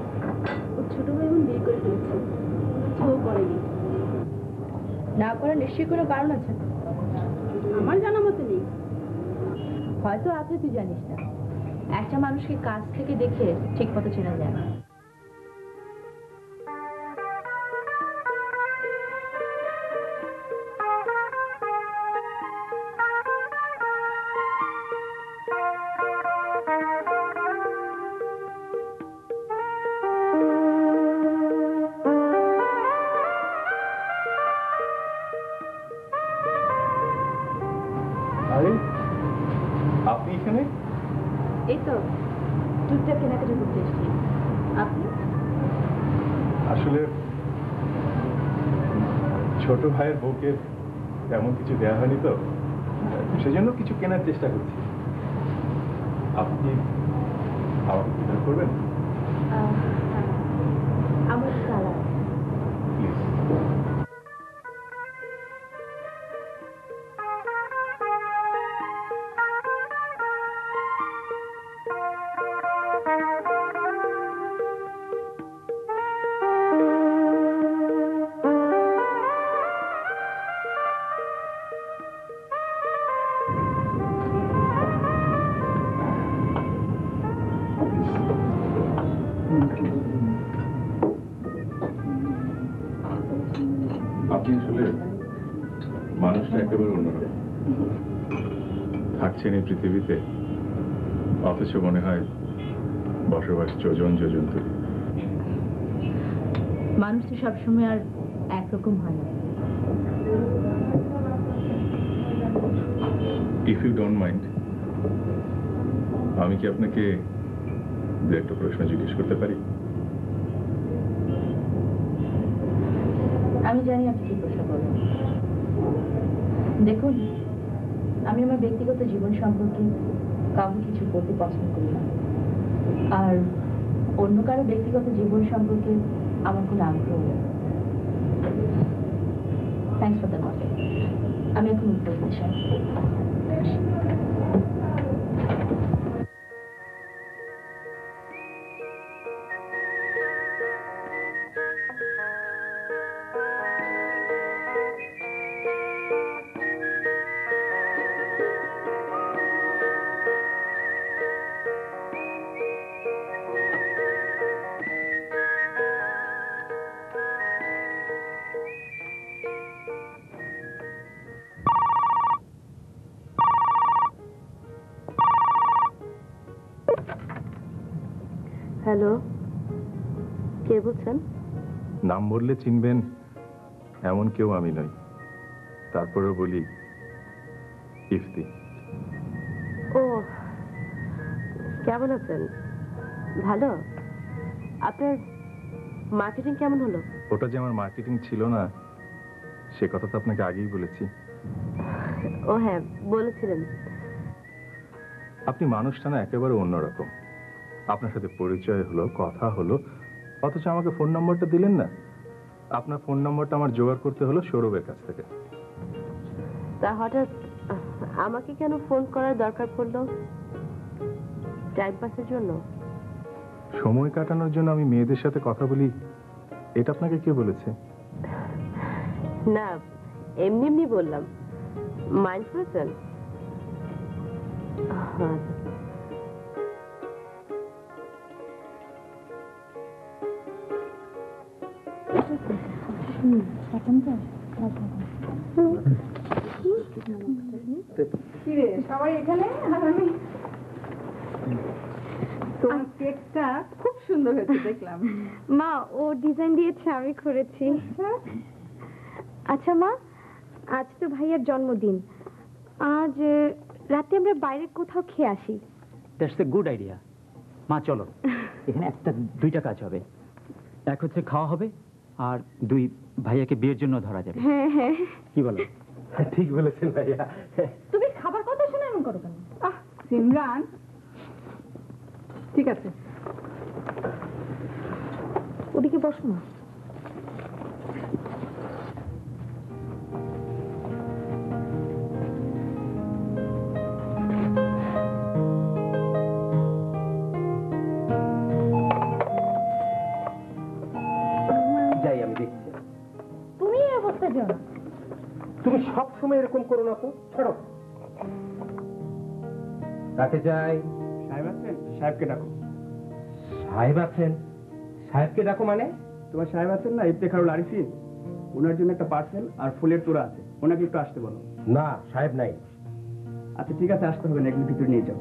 ওর ছোট ভাই এখন বিয়ে করে ফেলেছে। ও করেনি। না করার নিশ্চয়ই কোনো কারণ আছে। আমার জানা মতো নেই। হয়তো আছে, তুই জানিস না। একটা মানুষকে কাছ থেকে দেখে ঠিক মতো চেনা যায় না। আরে আপনি এখানে? এই তো টুকটাক কেনাকাটা করতে এসেছি। আপনি? আসলে ছোট ভাইয়ের বউকে তেমন কিছু দেওয়া হয়নি তো, সেজন্য কিছু কেনার চেষ্টা করছি। আপনি আমাকে কি করবেন? আমার সালাদ। প্লিজ। আপনি আসলে মানুষটা একেবারে অন্যরকম। থাকছেন এই পৃথিবীতে, অথচ মনে হয় বসবাস যোজন যোজন দূরে। মানুষ তো সবসময় আর একরকম হয় না। ইফ ইউ ডোন্ট মাইন্ড, আমি কি আপনাকে দু একটা প্রশ্ন জিজ্ঞেস করতে পারি? আমি জানি আপনি কি প্রশ্ন করবেন। দেখুন, আমি আমার ব্যক্তিগত জীবন সম্পর্কে কাউকে কিছু বলতে পছন্দ করি না, আর অন্য কারো ব্যক্তিগত জীবন সম্পর্কে আমার কোনো আগ্রহ নেই। Thanks for the call. আমি এখন উত্তর দিচ্ছি। হ্যালো, কে বলছেন? নাম বললে চিনবেন এমন কেউ আমি নই, তারপরেও বলি ইফতি। ও, কেমন আছেন? ভালো। আপনার মার্কেটিং কেমন হলো? ওটা যে আমার মার্কেটিং ছিল না, সে কথা তো আপনাকে আগেই বলেছি। ও হ্যাঁ, বলেছিলেন। আপনি মানুষটা না একেবারে অন্যরকম। আপনার সাথে পরিচয় হলো, কথা হলো, অথচ আমাকে ফোন নম্বরটা দিলেন না। আপনার ফোন নম্বরটা আমার জোগাড় করতে হলো সৌরভের কাছ থেকে। তা হঠাৎ আমাকে কেন ফোন করার দরকার পড়লো? টাইম পাসের জন্য? সময় কাটানোর জন্য আমি মেয়েদের সাথে কথা বলি, এটা আপনাকে কে বলেছে? না, এমনি এমনি বললাম। মাইন্ড করেছেন? কিরে সবাই এখানে? আর আমি তোমার কেকটা খুব সুন্দর হয়েছে দেখলাম। মা, ও ডিজাইন দিয়েছে, আমি করেছি। আচ্ছা মা, আজ তো ভাইয়ার জন্মদিন। আজ রাতে আমরা বাইরে কোথাও খেয়ে আসি। That's a good idea. মা চলো, এখানে দুইটা কাজ হবে। এক হচ্ছে খাওয়া হবে, আর দুই ভাইয়াকে বিয়ের জন্য ধরা যাবে। হ্যাঁ হ্যাঁ, কি বলো? ঠিক বলেছেন ভাইয়া। তুমি খাবার কথা শুনে এমন করো কেন? সিমরান, ঠিক আছে, ওদিকে বসো না। যাই, আমি দেখছি। তুমি এই অবস্থা যেও না। তুমি সব সময় এরকম করো না তো, ছাড়ো। কাকে চাই? সাহেব আছেন? সাহেবকে ডাকো। সাহেব আছেন? সাহেবকে ডাকো মানে? তোমার সাহেব আছেন না, ইফতেখারুল আরিফিন, ওনার জন্য একটা পার্সেল আর ফুলের তোড়া আছে, ওনাকে একটু আসতে বলো। না, সাহেব নাই। আচ্ছা ঠিক আছে, আসতে হবে না, একদিন ভিতরে নিয়ে যাও।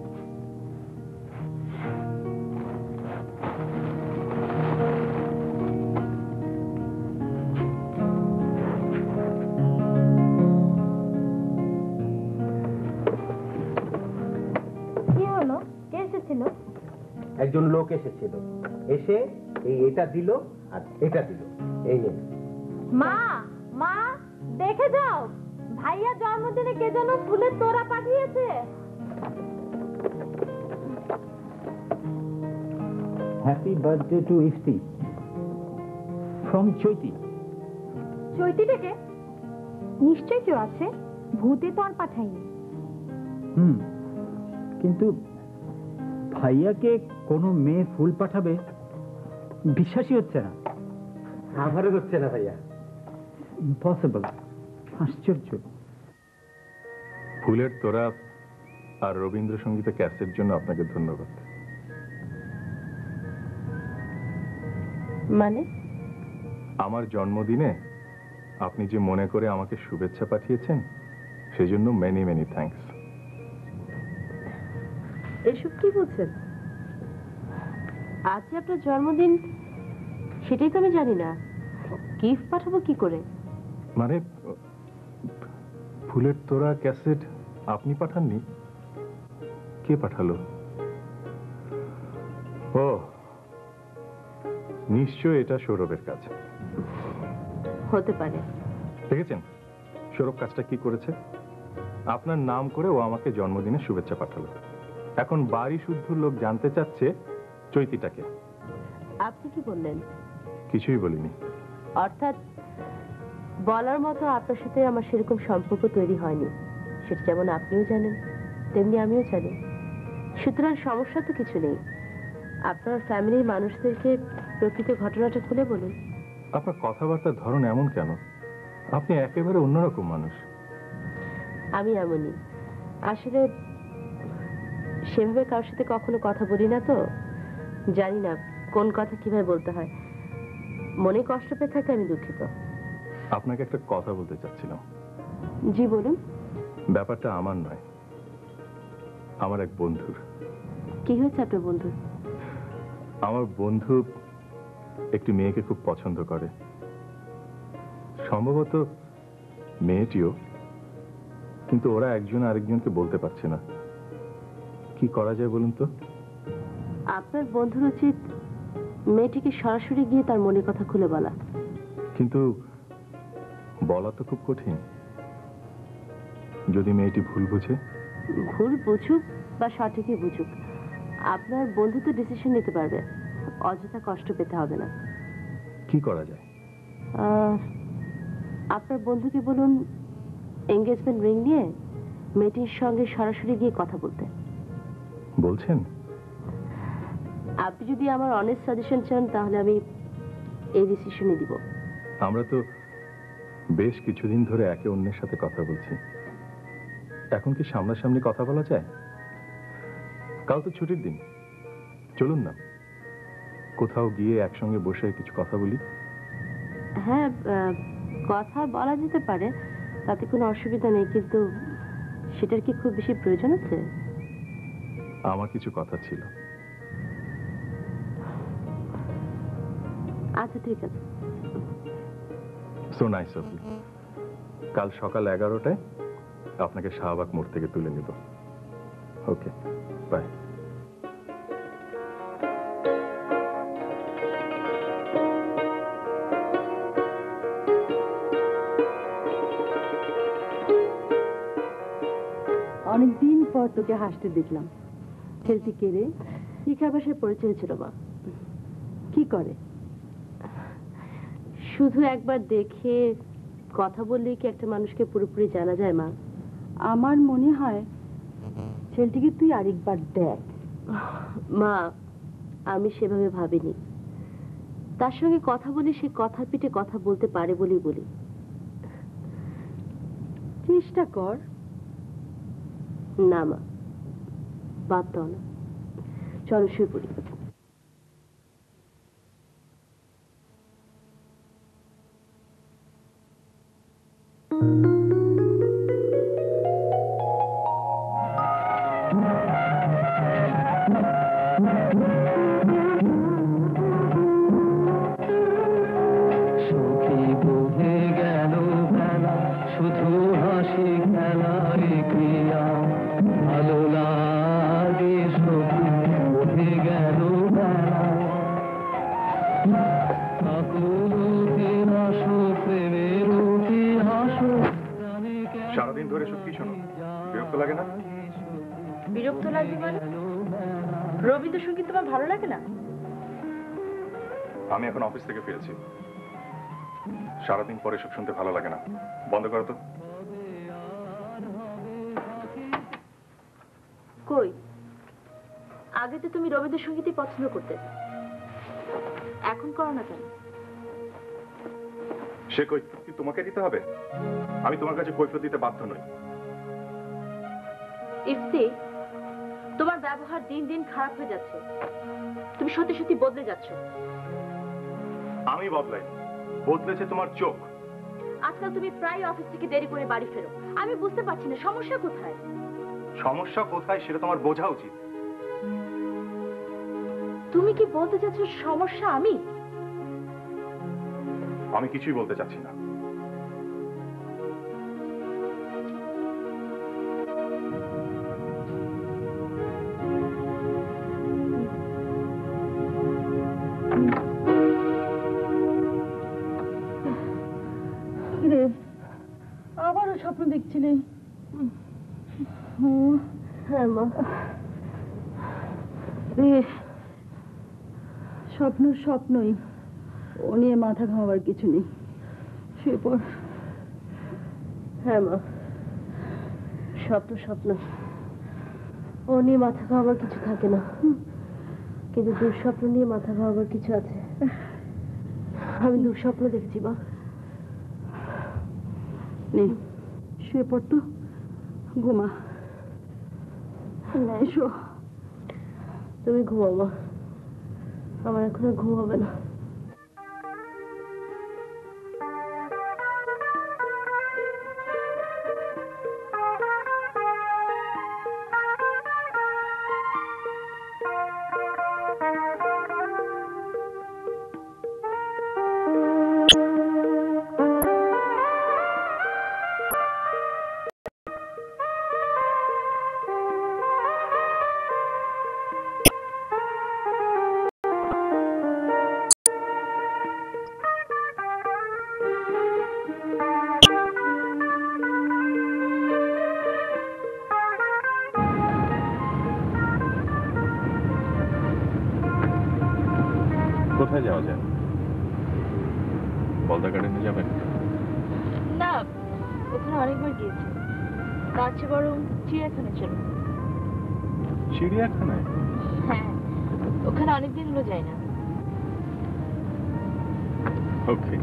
কি হলো? কে এসেছিল? একজন লোক এসেছিল, এসে এটা দিল আর এটা দিল। এই নিন। মা, মা দেখে যাও, ভাইয়া জন্মদিনে কে যেন ফুলের তোড়া পাঠিয়েছে। Happy birthday to Ifti from Chaiti. চৈতিটাকে নিশ্চয় কেউ আছে, ভূতে তো আর পাঠায়নি। কিন্তু ভাইয়াকে কোনো মেয়ে ফুল পাঠাবে বিশ্বাসই হচ্ছে না। আমারও হচ্ছে না ভাইয়া। ইম্পসিবল, আশ্চর্য। ফুলের তোড়া আর রবীন্দ্রসঙ্গীত ক্যাসেট জন্য আপনাকে ধন্যবাদ। মানে? আমার জন্মদিনে আপনি যে মনে করে আমাকে শুভেচ্ছা পাঠিয়েছেন, সেজন্য মেনি মেনি থ্যাঙ্কস। এসব কি বলছেন? আজ যে আপনার জন্মদিন, সেটাই তো আমি জানি না। গিফট পাঠাবো কি করে? মানে ফুলের তোড়া ক্যাসেট আপনি পাঠাননি? কে পাঠালো? ও, নিশ্চয় এটা সৌরভের কাজ। হতে পারে। দেখেছেন সৌরভ কাজটা কি করেছে? আপনার নাম করে ও আমাকে জন্মদিনে শুভেচ্ছা পাঠালো। এখন বাড়ি শুদ্ধ লোক জানতে চাচ্ছে চৈতিটাকে। আপনি কি বললেন? কিছুই বলিনি। অর্থাৎ বলার মতো আপনার সাথে আমার সেরকম সম্পর্ক তৈরি হয়নি, সেটা যেমন আপনিও জানেন তেমনি আমিও জানি। সুতরাং সমস্যা তো কিছু নেই। আপনার ফ্যামিলির মানুষদেরকে প্রকৃত ঘটনাটা খুলে বলুন। আপনার কথাবার্তার ধরন এমন কেন? আপনি একেবারে অন্যরকম মানুষ। আমি এমনই, আসলে সেভাবে কারোর সাথে কখনো কথা বলি না, তো জানি না কোন কথা কিভাবে বলতে হয়। মনে কষ্ট পেয়ে থাকে, আমি দুঃখিত। আপনাকে একটা কথা বলতে চাচ্ছিলাম। জি বলুন। ব্যাপারটা আমার নয়, আমার এক বন্ধুর। কি হয়েছে আপনার বন্ধু? আমার বন্ধু একটি মেয়েকে খুব পছন্দ করে, সম্ভবত মেয়েটিও, কিন্তু ওরা একজন আরেকজনকে বলতে পারছে না। কি করা যায় বলুন তো? আপনার বন্ধুর উচিত মেয়েটিকে সরাসরি গিয়ে তার মনের কথা খুলে বলা। কিন্তু বলা তো খুব কঠিন। যদি মেয়েটি ভুল বুঝে? ভুল বুঝুক বা সঠিকই বুঝুক, আপনার বন্ধু তো ডিসিশন নিতে পারবে, অযথা কষ্ট পেতে হবে না। কি করা যায়? আপনার বন্ধুকে বলুন এঙ্গেজমেন্ট রিং নিয়ে মেয়েটির সঙ্গে সরাসরি গিয়ে কথা বলতে। বলছেন? আপনি যদি আমার অনেস্ট সাজেশন চান তাহলে আমি এই ডিসিশনই দিব। আমরা তো বেশ কিছুদিন ধরে একে অন্যের সাথে কথা বলছি, এখন কি সামনাসামনি কথা বলা যায়? কাল তো ছুটির দিন, চলুন না কোথাও গিয়ে একসঙ্গে বসে কিছু কথা বলি। হ্যাঁ, কথা বলা যেতে পারে, তাতে কোনো অসুবিধা নেই, কিন্তু সেটার কি খুব বেশি প্রয়োজন আছে? আমার কিছু কথা ছিল। আচ্ছা ঠিক আছে। So nice of you. কাল সকাল 11টায় আপনাকে শাহবাগ মোড় থেকে তুলে নিব। Okay, bye. অনেকদিন পর তোকে হাসতে দেখলাম। ছেলেটি কে রে? শিখা বাসায় পরিচয় ছিল মা। কি করে? শুধু একবার দেখে কথা বললেই কি একটা মানুষকে পুরোপুরি জানা যায় মা? আমার মনে হয় ছেলেটিকে তুই আরেকবার দেখ। মা, আমি সেভাবে ভাবিনি। তার সঙ্গে কথা বলে সে কথার পিঠে কথা বলতে পারে বলেই বলি। চেষ্টা কর। না মা, বাদ দাও না, চলো শুয়ে পড়ি। সারাদিন ধরে সব কি শোনো, বিরক্ত লাগে না? বিরক্ত লাগবে মানে? রবীন্দ্রসঙ্গীত তোমার ভালো লাগে না? আমি এখন অফিস থেকে ফিরেছি, সারাদিন পরে সব শুনতে ভালো লাগে না। বন্ধ করো তো। কই, আগে তো তুমি রবীন্দ্রসঙ্গীতই পছন্দ করতে, এখন করো না কেন? সে কই তোমাকে দিতে হবে? আমি তোমার কাছে কৈফিয়ত দিতে বাধ্য নই। ইফতি, তোমার ব্যবহার দিন দিন খারাপ হয়ে যাচ্ছে, তুমি সত্যি সত্যি বদলে যাচ্ছ। আমি বদলাই, বদলেছে তোমার চোখ। আজকাল তুমি প্রায় অফিস থেকে দেরি করে বাড়ি ফেরো, আমি বুঝতে পারছি না সমস্যা কোথায়। সমস্যা কোথায় সেটা তোমার বোঝা উচিত। তুমি কি বলতে চাচ্ছ সমস্যা আমি? আমি কিছুই বলতে চাচ্ছি না। আবারও স্বপ্ন দেখছিলে? হ্যাঁ মা। স্বপ্ন স্বপ্নই, ও নিয়ে মাথা ঘামাবার কিছু নেই, শুয়ে পড়। হ্যাঁ মা, স্বপ্ন স্বপ্ন, ও নিয়ে মাথা খাওয়াবার কিছু থাকে না, কিন্তু দুঃস্বপ্ন নিয়ে মাথা খাওয়াবার কিছু আছে। আমি দুঃস্বপ্ন দেখছি মা। নে শুয়ে পড় তো, ঘুমা। না এসো। তুমি ঘুমাও মা, আমার এখন আর ঘুম হবে না। কোথায় যাওয়া যায়? বলদা গার্ডেনে যাবেন? না, ওখানে অনেকবার গিয়েছি, কাছে বরং চিড়িয়াখানায় চলো। চিড়িয়াখানায়? হ্যাঁ, ওখানে অনেকদিন হলো যাই না। ওকে।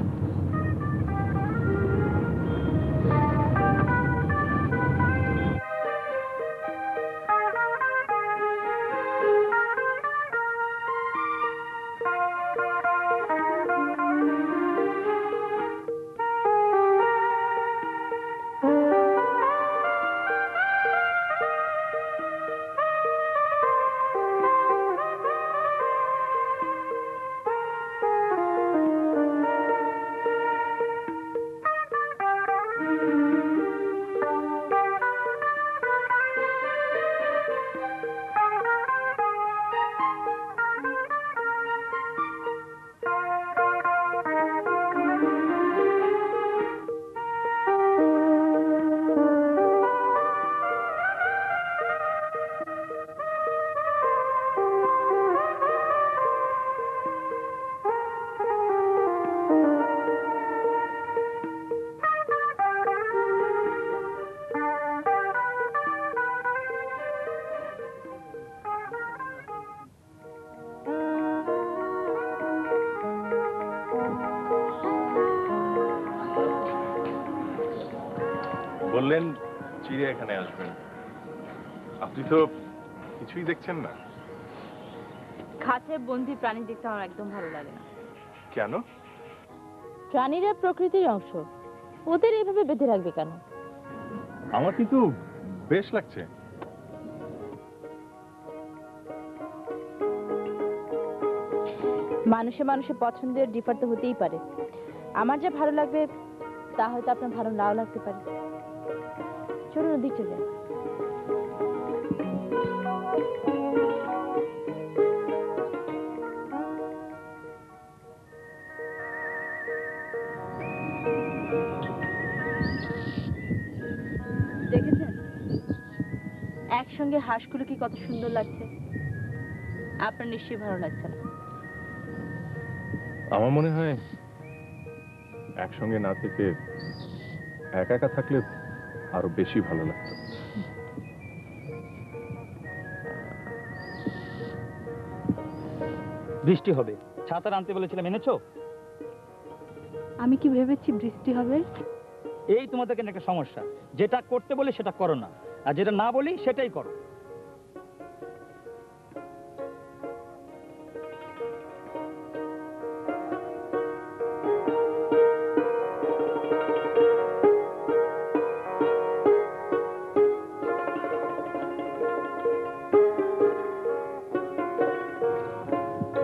বললেন চিড়িয়াখানে আসবেন, আপনি তো কিছুই দেখছেন না। খাঁচে বন্দি প্রাণী দেখতে আমার একদম ভালো লাগে না। কেন? প্রাণীরা প্রকৃতির অংশ, ওদের এইভাবে বেঁধে রাখবে কেন? আমার কিন্তু বেশ লাগছে। মানুষে মানুষের পছন্দের ডিফার তো হতেই পারে। আমার যা ভালো লাগবে তা হয়তো আপনার ভালো নাও লাগতে পারে। চলুন ওদিকটা যাই। দেখেছেন একসঙ্গে হাঁসগুলো কি কত সুন্দর লাগছে? আপনার নিশ্চয়ই ভালো লাগছে না। আমার মনে হয় একসঙ্গে না থেকে একা একা থাকলে আরো বেশি ভালো লাগতো। বৃষ্টি হবে, ছাতা আনতে বলেছিলাম, এনেছো? আমি কি ভেবেছি বৃষ্টি হবে? এই তোমাদের কেন একটা সমস্যা, যেটা করতে বলি সেটা করো না, আর যেটা না বলি সেটাই করো।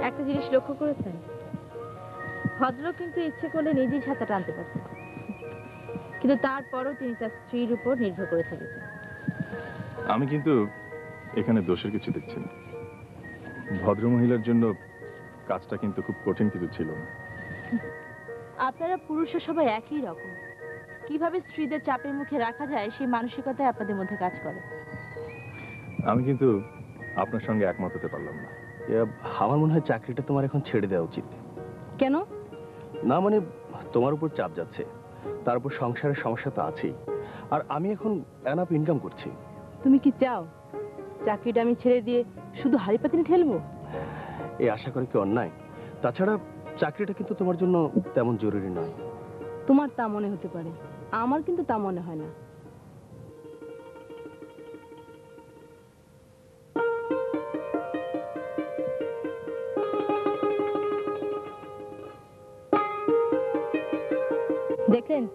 একটা জিনিস লক্ষ্য করেছেন, ভদ্রলোক কিন্তু ইচ্ছে করলে নিজেই ছাতাটা আনতে পারতেন, কিন্তু তারপরও তিনি তার স্ত্রীর উপর নির্ভর করে থাকেছেন। আমি কিন্তু এখানে দোষের কিছু দেখছি না। ভদ্রমহিলার জন্য কাজটা কিন্তু খুব কঠিন কিছু ছিল না। আপনারা পুরুষরা সবাই একই রকম, কিভাবে স্ত্রীদের চাপের মুখে রাখা যায় সেই মানসিকতাই আপনাদের মধ্যে কাজ করে। আমি কিন্তু আপনার সঙ্গে একমত হতে পারলাম না। আমার মনে হয় চাকরিটা তোমার এখন ছেড়ে দেওয়া উচিত। কেন? না মানে তোমার উপর চাপ যাচ্ছে, তার উপর সংসারের সমস্যা তো আছেই, আর আমি এখন এনাফ ইনকাম করছি। তুমি কি চাও চাকরিটা আমি ছেড়ে দিয়ে শুধু হাড়ি পাতিল ঠেলবো? এই আশা করে কি অন্যায়? তাছাড়া চাকরিটা কিন্তু তোমার জন্য তেমন জরুরি নয়। তোমার তা মনে হতে পারে, আমার কিন্তু তা মনে হয় না। দেখলেন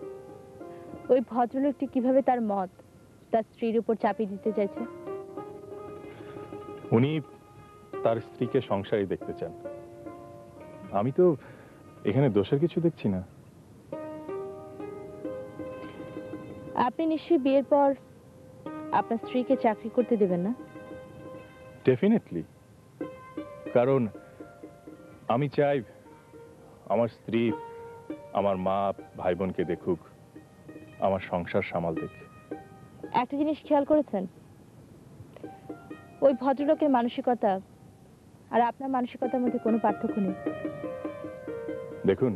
ওই ভদ্রলোকটি কিভাবে তার মত তার স্ত্রীর উপর চাপিয়ে দিতে চাইছে? উনি তার স্ত্রীকে সংসারী দেখতে চান। আমি তো এখানে দোষের কিছু দেখছি না। আপনি নিশ্চয়ই বিয়ের পর আপনার স্ত্রীকে চাকরি করতে দেবেন না? ডেফিনেটলি, কারণ আমি চাই আমার স্ত্রী আমার মা ভাই বোনকে দেখুক, আমার সংসার সামাল দেখে। একটা জিনিস খেয়াল করেছেন, ওই ভদ্রলোকের মানসিকতা আর আপনার মানসিকতার মধ্যে কোনো পার্থক্য নেই। দেখুন,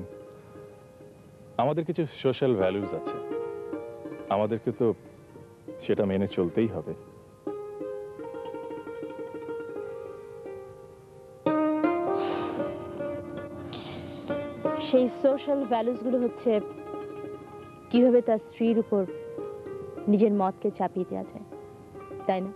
আমাদের কিছু সোশ্যাল ভ্যালুজ আছে, আমাদেরকে তো সেটা মেনে চলতেই হবে। সেই সোশ্যাল ভ্যালুসগুলো হচ্ছে কিভাবে তার স্ত্রীর উপর নিজের মতকে চাপিয়ে দেওয়া যায়, তাই না?